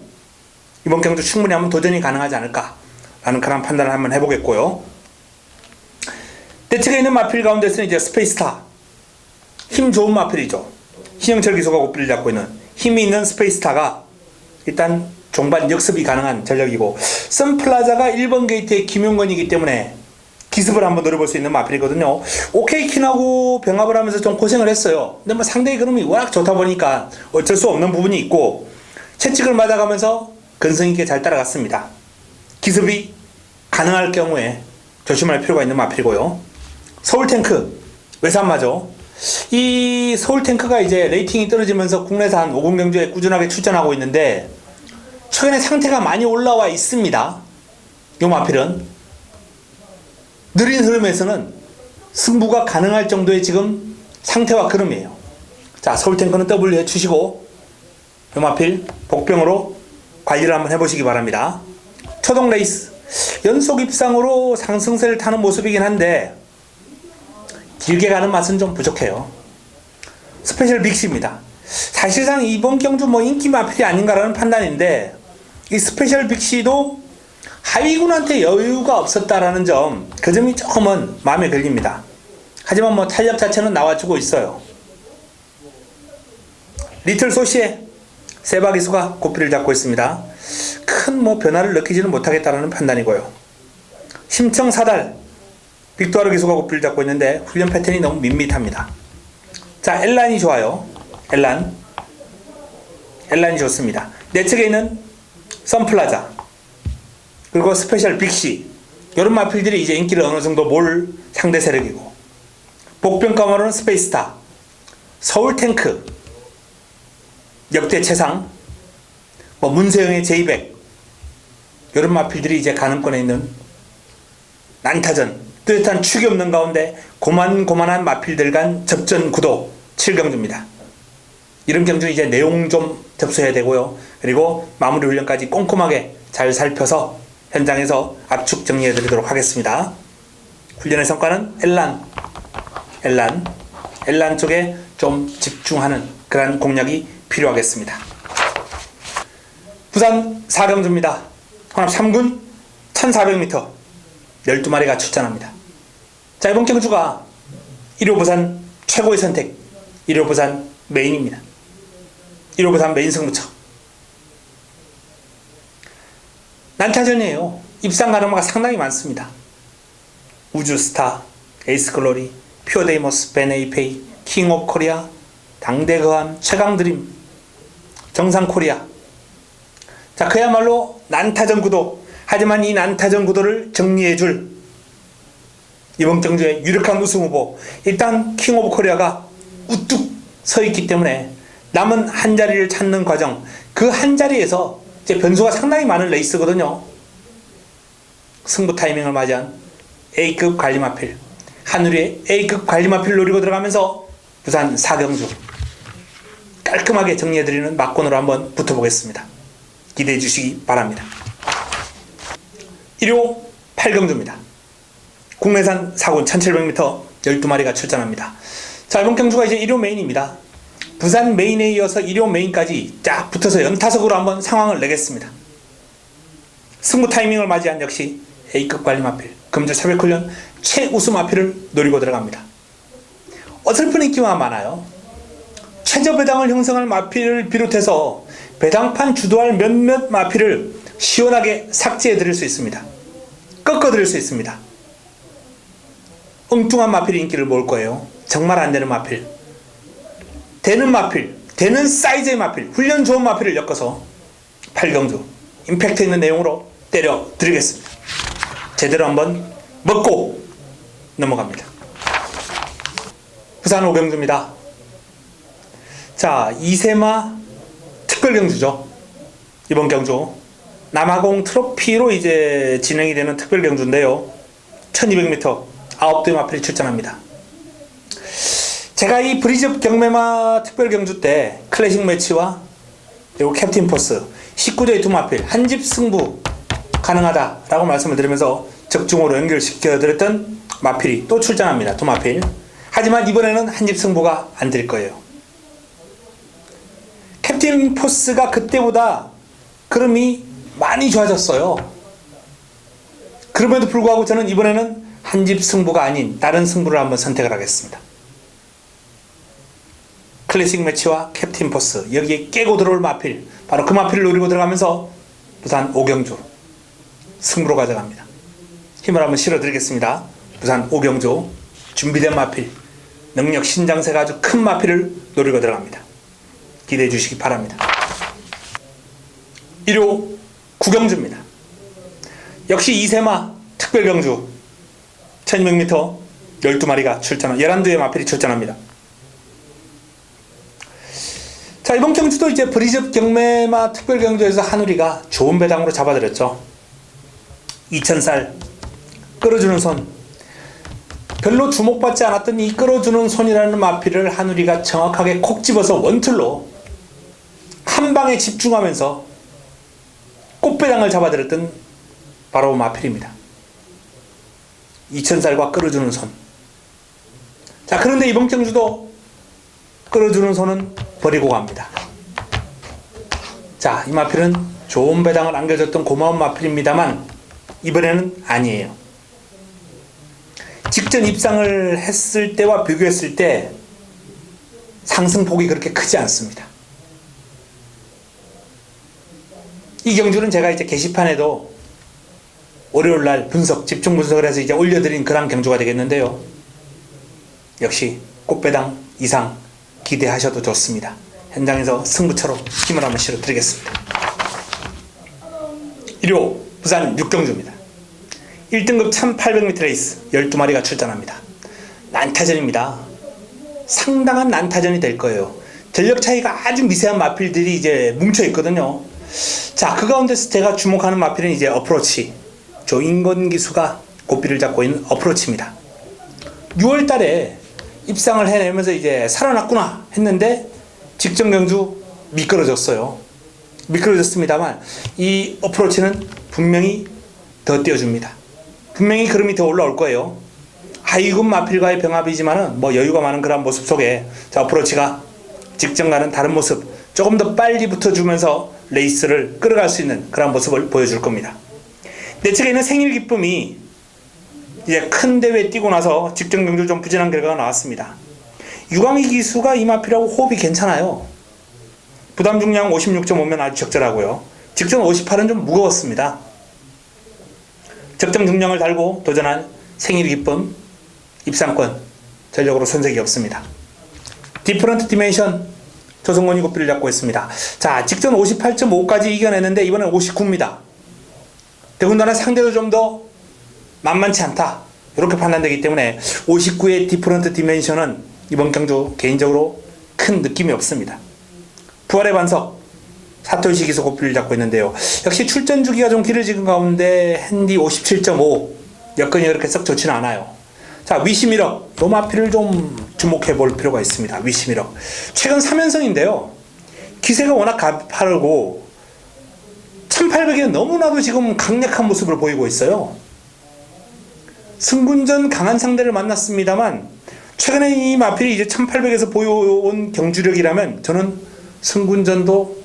이번 경주 충분히 한번 도전이 가능하지 않을까라는 그런 판단을 한번 해보겠고요. 대책에 있는 마필 가운데서는 이제 스페이스타, 힘 좋은 마필이죠. 신영철 기수가 고삐를 잡고 있는 힘이 있는 스페이스타가 일단 종반 역습이 가능한 전력이고, 선플라자가 1번 게이트의 김용건이기 때문에 기습을 한번 노려볼 수 있는 마필이거든요. 오케이킨하고 병합을 하면서 좀 고생을 했어요. 근데 뭐 상대의 그림이 워낙 좋다 보니까 어쩔 수 없는 부분이 있고, 채찍을 맞아가면서 근성 있게 잘 따라갔습니다. 기습이 가능할 경우에 조심할 필요가 있는 마필이고요. 서울탱크 외산마죠. 이 서울탱크가 이제 레이팅이 떨어지면서 국내산 5군 경주에 꾸준하게 출전하고 있는데 최근에 상태가 많이 올라와 있습니다. 이 마필은 느린 흐름에서는 승부가 가능할 정도의 지금 상태와 흐름이에요. 자, 서울탱크는 W 해주시고 이 마필 복병으로 관리를 한번 해보시기 바랍니다. 초동 레이스 연속 입상으로 상승세를 타는 모습이긴 한데 길게 가는 맛은 좀 부족해요. 스페셜 빅시입니다. 사실상 이번 경주 뭐 인기 마필이 아닌가라는 판단인데, 이 스페셜 빅시도 하위군한테 여유가 없었다라는 점, 그 점이 조금은 마음에 걸립니다. 하지만 뭐 탄력 자체는 나와주고 있어요. 리틀 소시에 세바 기수가 고삐를 잡고 있습니다. 큰 뭐 변화를 느끼지는 못하겠다라는 판단이고요. 심청 사달 빅토르 기수가 고삐를 잡고 있는데 훈련 패턴이 너무 밋밋합니다. 자, 엘란이 좋아요. 엘란이 좋습니다. 내 측에 있는 선플라자 그리고 스페셜 빅시, 이런 마필들이 이제 인기를 어느 정도 몰 상대 세력이고, 복병감으로는 스페이스타, 서울탱크, 역대 최상, 뭐 문세영의 제200, 이런 마필들이 이제 가늠권에 있는 난타전, 뚜렷한 축이 없는 가운데 고만고만한 마필들 간 접전 구도 7경주입니다. 이런 경주 이제 내용 좀 접수해야 되고요. 그리고 마무리 훈련까지 꼼꼼하게 잘 살펴서 현장에서 압축 정리해 드리도록 하겠습니다. 훈련의 성과는 엘란 쪽에 좀 집중하는 그런 공략이 필요하겠습니다. 부산 4경주입니다. 혼합 3군 1400m 12마리가 출전합니다. 자, 이번 경주가 1호 부산 최고의 선택, 1호 부산 메인입니다. 1호 부산 메인 승부처. 난타전이에요. 입상 가능마가 상당히 많습니다. 우주스타, 에이스글로리, 퓨어데이모스, 베네이페이, 킹 오브 코리아, 당대거함, 최강드림, 정상코리아. 자, 그야말로 난타전 구도. 하지만 이 난타전 구도를 정리해줄 이번 경주의 유력한 우승 후보, 일단 킹 오브 코리아가 우뚝 서 있기 때문에 남은 한 자리를 찾는 과정, 그 한 자리에서 이제 변수가 상당히 많은 레이스거든요. 승부 타이밍을 맞이한 A급 관리마필, 한우리의 A급 관리마필 노리고 들어가면서 부산 4경주 깔끔하게 정리해드리는 막권으로 한번 붙어보겠습니다. 기대해 주시기 바랍니다. 1호 8경주입니다. 국내산 4군 1700m 12마리가 출전합니다. 자, 이번 경주가 이제 1호 메인입니다. 부산 메인에 이어서 1호 메인까지 쫙 붙어서 연타석으로 한번 상황을 내겠습니다. 승부 타이밍을 맞이한 역시 A급 관리마필, 금주 새벽훈련 최우수 마필을 노리고 들어갑니다. 어설픈 인기가 많아요. 최저 배당을 형성할 마필을 비롯해서 배당판 주도할 몇몇 마필을 시원하게 삭제해 드릴 수 있습니다. 꺾어 드릴 수 있습니다. 엉뚱한 마필이 인기를 모을 거예요. 정말 안 되는 마필, 되는 마필, 되는 사이즈의 마필, 훈련 좋은 마필을 엮어서 8경주 임팩트 있는 내용으로 때려 드리겠습니다. 제대로 한번 먹고 넘어갑니다. 부산 5경주입니다. 자, 이세마 특별경주죠. 이번 경주 남아공 트로피로 이제 진행이 되는 특별경주인데요. 1200m 9대 마필이 출전합니다. 제가 이 브리즈업 경매마 특별경주 때 클래식 매치와 그리고 캡틴 포스 19대의 두 마필 한집 승부 가능하다라고 말씀을 드리면서 적중으로 연결시켜 드렸던 마필이 또 출전합니다. 두 마필. 하지만 이번에는 한집 승부가 안 될 거예요. 캡틴 포스가 그때보다 그름이 많이 좋아졌어요. 그럼에도 불구하고 저는 이번에는 한 집 승부가 아닌 다른 승부를 한번 선택을 하겠습니다. 클래식 매치와 캡틴 포스, 여기에 깨고 들어올 마필, 바로 그 마필을 노리고 들어가면서 부산 오경주 승부로 가져갑니다. 힘을 한번 실어드리겠습니다. 부산 오경주 준비된 마필, 능력 신장세가 아주 큰 마필을 노리고 들어갑니다. 기대해 주시기 바랍니다. 1호 구경주입니다. 역시 이세마 특별경주 1200m 12마리가 출전, 11두의 마필이 출전합니다. 자, 이번 경주도 이제 브리접 경매마 특별경주에서 한우리가 좋은 배당으로 잡아들였죠. 2000살 끌어주는 손, 별로 주목받지 않았던 이 끌어주는 손이라는 마필을 한우리가 정확하게 콕 집어서 원툴로 한 방에 집중하면서 꽃배당을 잡아들였던 바로 마필입니다. 2000살과 끌어주는 손. 자, 그런데 이번 경주도 끌어주는 손은 버리고 갑니다. 자, 이 마필은 좋은 배당을 안겨줬던 고마운 마필입니다만 이번에는 아니에요. 직전 입상을 했을 때와 비교했을 때 상승폭이 그렇게 크지 않습니다. 이 경주는 제가 이제 게시판에도 월요일날 집중 분석을 해서 이제 올려드린 그런 경주가 되겠는데요. 역시 꽃배당 이상 기대하셔도 좋습니다. 현장에서 승부처로 힘을 한번 실어드리겠습니다. 1호 부산 6경주입니다. 1등급 1800m 레이스 12마리가 출전합니다. 난타전입니다. 상당한 난타전이 될 거예요. 전력 차이가 아주 미세한 마필들이 이제 뭉쳐 있거든요. 자, 그 가운데서 제가 주목하는 마필은 이제 어프로치, 조인권 기수가 고삐를 잡고 있는 어프로치입니다. 6월 달에 입상을 해내면서 이제 살아났구나 했는데 직전 경주 미끄러졌어요. 미끄러졌습니다만 이 어프로치는 분명히 더 띄워줍니다. 분명히 그름이 더 올라올 거예요. 하이군 마필과의 병합이지만은 뭐 여유가 많은 그런 모습 속에 자, 어프로치가 직전과는 다른 모습, 조금 더 빨리 붙어주면서 레이스를 끌어갈 수 있는 그런 모습을 보여줄 겁니다. 내 측에는 생일 기쁨이 이제 큰 대회에 뛰고 나서 직전 경주 좀 부진한 결과가 나왔습니다. 유광희 기수가 이 마필하고 호흡이 괜찮아요. 부담 중량 56.5면 아주 적절하고요. 직전 58은 좀 무거웠습니다. 적정 중량을 달고 도전한 생일 기쁨, 입상권 전력으로 손색이 없습니다. 디퍼런트 디멘션 조성권이 고삐를 잡고 있습니다. 자, 직전 58.5까지 이겨냈는데 이번엔 59입니다. 더군다나 상대도 좀 더 만만치 않다, 이렇게 판단되기 때문에 59의 디퍼런트 디멘션은 이번 경주 개인적으로 큰 느낌이 없습니다. 부활의 반석 사토시 기수 고삐를 잡고 있는데요. 역시 출전 주기가 좀 길어진 가운데 핸디 57.5 여건이 그렇게 썩 좋지는 않아요. 자, 위시미럭 요 마필을 좀 주목해 볼 필요가 있습니다. 위시미럭 최근 3연승인데요. 기세가 워낙 가파르고 1800에 너무나도 지금 강력한 모습을 보이고 있어요. 승군전 강한 상대를 만났습니다만 최근에 이 마필이 이제 1800에서 보여온 경주력이라면 저는 승군전도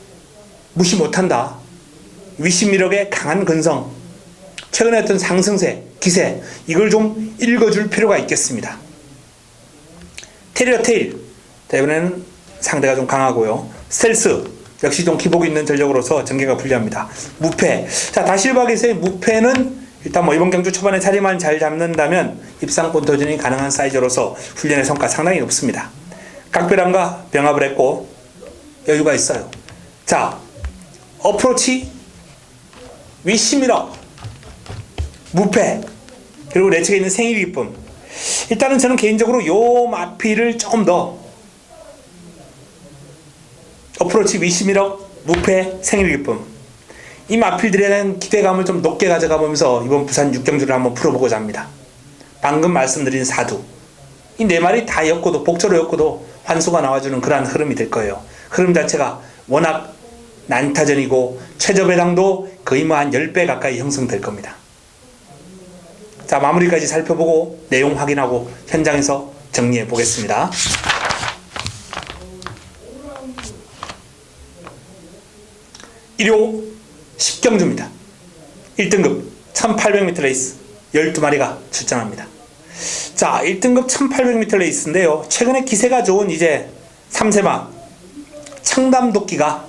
무시 못한다. 위시미력의 강한 근성, 최근에 어떤 상승세, 기세, 이걸 좀 읽어줄 필요가 있겠습니다. 테리어 테일 이번에는 상대가 좀 강하고요. 스텔스 역시 좀 기복 있는 전력으로서 전개가 불리합니다. 무패, 자, 다실박에서의 무패는 일단 뭐 이번 경주 초반에 자리만 잘 잡는다면 입상권 도전이 가능한 사이즈로서 훈련의 성과 상당히 높습니다. 각별함과 병합을 했고 여유가 있어요. 자, 어프로치, 위시미러, 무패, 그리고 내 측에 있는 생일 기쁨. 일단은 저는 개인적으로 요 마필을 조금 더 어프로치, 위시미러, 무패, 생일 기쁨, 이 마필들에 대한 기대감을 좀 높게 가져가 보면서 이번 부산 6경주를 한번 풀어보고자 합니다. 방금 말씀드린 사두, 이 네 마리 다 엮어도, 복조로 엮어도 환수가 나와주는 그러한 흐름이 될 거예요. 흐름 자체가 워낙 난타전이고 최저배당도 거의 뭐 한 10배 가까이 형성될 겁니다. 자, 마무리까지 살펴보고 내용 확인하고 현장에서 정리해 보겠습니다. 1호 10경주입니다. 1등급 1800m 레이스 12마리가 출전합니다. 자, 1등급 1800m 레이스인데요. 최근에 기세가 좋은 이제 3세마 청담도끼가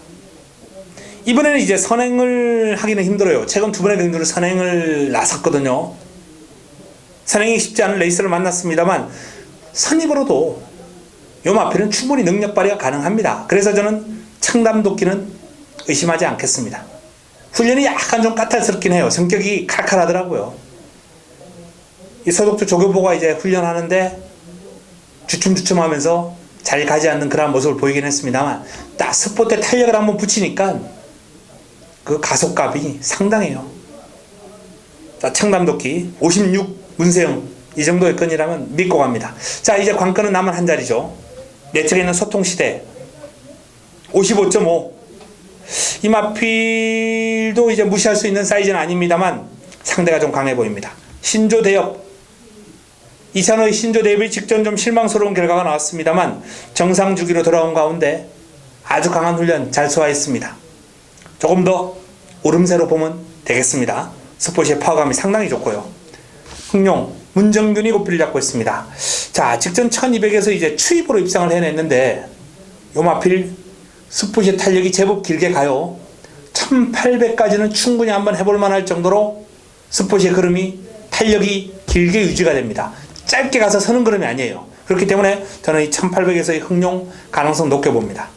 이번에는 이제 선행을 하기는 힘들어요. 최근 두 번의 경주를 선행을 나섰거든요. 선행이 쉽지 않은 레이스를 만났습니다만 선입으로도 요 마필은 충분히 능력 발휘가 가능합니다. 그래서 저는 청담도끼는 의심하지 않겠습니다. 훈련이 약간 좀 까탈스럽긴 해요. 성격이 칼칼하더라고요. 이 서독주 조교보가 이제 훈련하는데 주춤주춤하면서 잘 가지 않는 그런 모습을 보이긴 했습니다만 딱 스포 때 탄력을 한번 붙이니까 그 가속감이 상당해요. 자, 청담도끼 56 문세영 이 정도의 건이라면 믿고 갑니다. 자, 이제 관건은 남은 한 자리죠. 내측에 있는 소통시대 55.5 이 마필도 이제 무시할 수 있는 사이즈는 아닙니다만 상대가 좀 강해 보입니다. 신조대엽 이찬호의 신조대엽이 직전 좀 실망스러운 결과가 나왔습니다만 정상 주기로 돌아온 가운데 아주 강한 훈련 잘 소화했습니다. 조금 더 오름세로 보면 되겠습니다. 스포시의 파워감이 상당히 좋고요. 흥룡 문정균이 고삐를 잡고 있습니다. 자, 직전 1200에서 이제 추입으로 입상을 해냈는데 요 마필 스포시의 탄력이 제법 길게 가요. 1800까지는 충분히 한번 해볼 만할 정도로 스포시의 걸음이 탄력이 길게 유지가 됩니다. 짧게 가서 서는 걸음이 아니에요. 그렇기 때문에 저는 이 1800에서의 흥룡 가능성 높게 봅니다.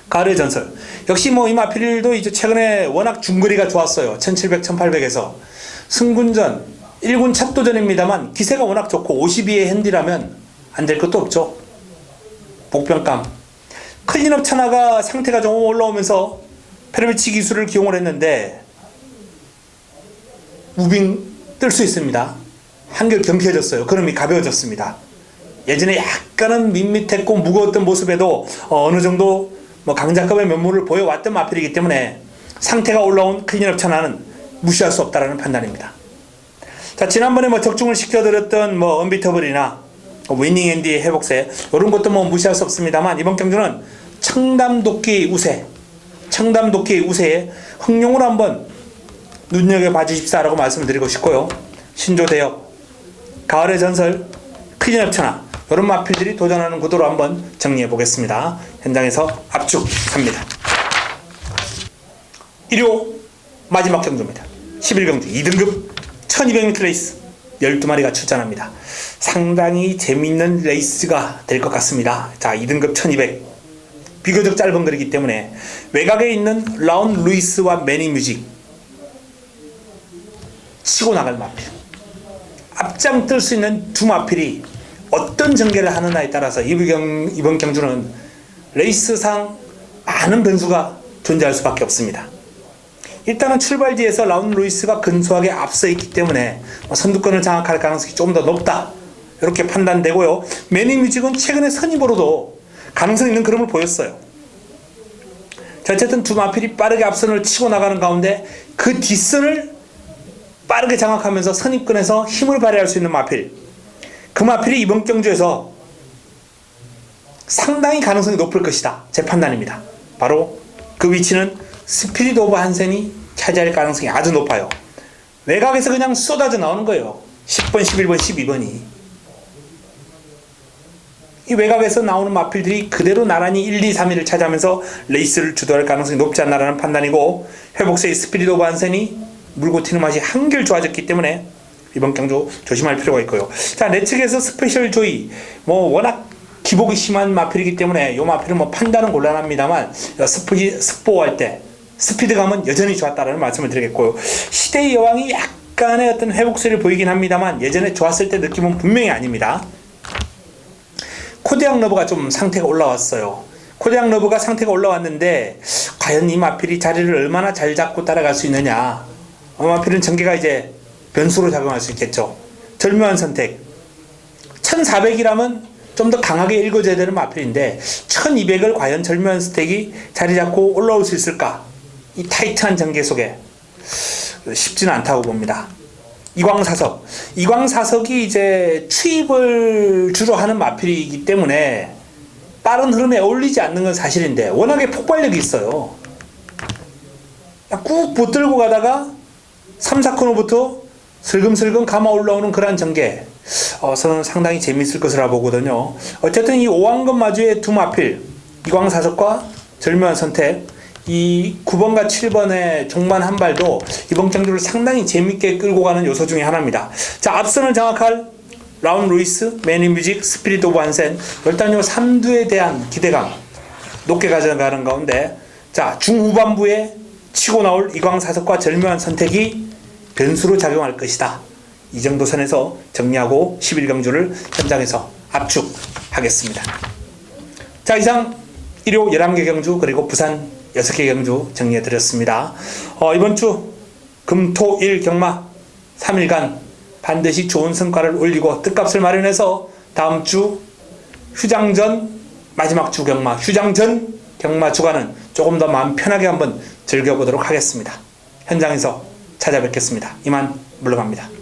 가을의 전설 역시 뭐 이 마필도 이제 최근에 워낙 중거리가 좋았어요. 1700, 1800에서 승군전 1군 찻도전입니다만 기세가 워낙 좋고 52의 핸디라면 안 될 것도 없죠. 복병감 클린업 천하가 상태가 좀 올라오면서 페르비치 기술을 기용을 했는데 무빙 뜰 수 있습니다. 한결 경쾌해졌어요. 걸음이 가벼워졌습니다. 예전에 약간은 밋밋했고 무거웠던 모습에도 어느 정도 뭐 강자급의 면모를 보여왔던 마필이기 때문에 상태가 올라온 클린업 천하는 무시할 수 없다라는 판단입니다. 자, 지난번에 뭐 적중을 시켜드렸던 뭐 언비터블이나 위닝 앤디의 회복세 이런 것도 뭐 무시할 수 없습니다만 이번 경주는 청담도끼 우세 청담도끼 우세에 흥룡으로 한번 눈여겨봐 주십사라고 말씀을 드리고 싶고요. 신조대엽 가을의 전설 클린업 천하 이런 마필들이 도전하는 구도로 한번 정리해 보겠습니다. 현장에서 압축합니다. 1호 마지막 경주입니다. 11경주 2등급 1200m 레이스 12마리가 출전합니다. 상당히 재미있는 레이스가 될 것 같습니다. 자, 2등급 1200 비교적 짧은 거리이기 때문에 외곽에 있는 라운 루이스와 매니 뮤직 치고 나갈 마필 앞장 뜰 수 있는 두 마필이 어떤 전개를 하느냐에 따라서 이번 경주는 레이스상 많은 변수가 존재할 수밖에 없습니다. 일단은 출발지에서 라운 루이스가 근소하게 앞서 있기 때문에 선두권을 장악할 가능성이 좀 더 높다 이렇게 판단되고요. 매니 뮤직은 최근에 선입으로도 가능성 있는 그림을 보였어요. 자, 어쨌든 두 마필이 빠르게 앞선을 치고 나가는 가운데 그 뒷선을 빠르게 장악하면서 선입권에서 힘을 발휘할 수 있는 마필 그 마필이 이번 경주에서 상당히 가능성이 높을 것이다 제 판단입니다. 바로 그 위치는 스피릿 오브 한센이 차지할 가능성이 아주 높아요. 외곽에서 그냥 쏟아져 나오는 거예요. 10번, 11번, 12번이 이 외곽에서 나오는 마필들이 그대로 나란히 1, 2, 3위를 차지하면서 레이스를 주도할 가능성이 높지 않나라는 판단이고 회복세의 스피릿 오브 한센이 물고 튀는 맛이 한결 좋아졌기 때문에 이번 경주 조심할 필요가 있고요. 자, 내 측에서 스페셜 조이 뭐 워낙 기복이 심한 마필이기 때문에 이 마필은 뭐 판단은 곤란합니다만 스포할 때 스피드감은 여전히 좋았다는 말씀을 드리겠고요. 시대의 여왕이 약간의 어떤 회복세를 보이긴 합니다만 예전에 좋았을 때 느낌은 분명히 아닙니다. 코데앙 러브가 좀 상태가 올라왔어요. 코데앙 러브가 상태가 올라왔는데 과연 이 마필이 자리를 얼마나 잘 잡고 따라갈 수 있느냐. 마필은 전개가 이제 변수로 작용할 수 있겠죠. 절묘한 선택 1400이라면 좀 더 강하게 읽어줘야 되는 마필인데 1200을 과연 절묘한 선택이 자리 잡고 올라올 수 있을까. 이 타이트한 전개 속에 쉽지는 않다고 봅니다. 이광사석이 이제 추입을 주로 하는 마필이기 때문에 빠른 흐름에 어울리지 않는 건 사실인데 워낙에 폭발력이 있어요. 꾹 붙들고 가다가 3, 4코너부터 슬금슬금 감아 올라오는 그러한 전개, 저는 상당히 재미있을 것이라 보거든요. 어쨌든 이 오왕금 마주의 두 마필, 이광사석과 절묘한 선택, 이 9번과 7번의 종반 한 발도 이번 경기를 상당히 재밌게 끌고 가는 요소 중에 하나입니다. 자, 앞선을 장악할 라운 루이스, 매니뮤직, 스피릿 오브 한센, 일단 요 3두에 대한 기대감 높게 가져가는 가운데, 자, 중후반부에 치고 나올 이광사석과 절묘한 선택이 변수로 작용할 것이다. 이 정도 선에서 정리하고 11경주를 현장에서 압축하겠습니다. 자, 이상 일요 11개 경주 그리고 부산 6개 경주 정리해드렸습니다. 이번 주 금토일 경마 3일간 반드시 좋은 성과를 올리고 뜻값을 마련해서 다음 주 휴장전 마지막 주 경마, 휴장전 경마 주간은 조금 더 마음 편하게 한번 즐겨보도록 하겠습니다. 현장에서 찾아뵙겠습니다. 이만 물러갑니다.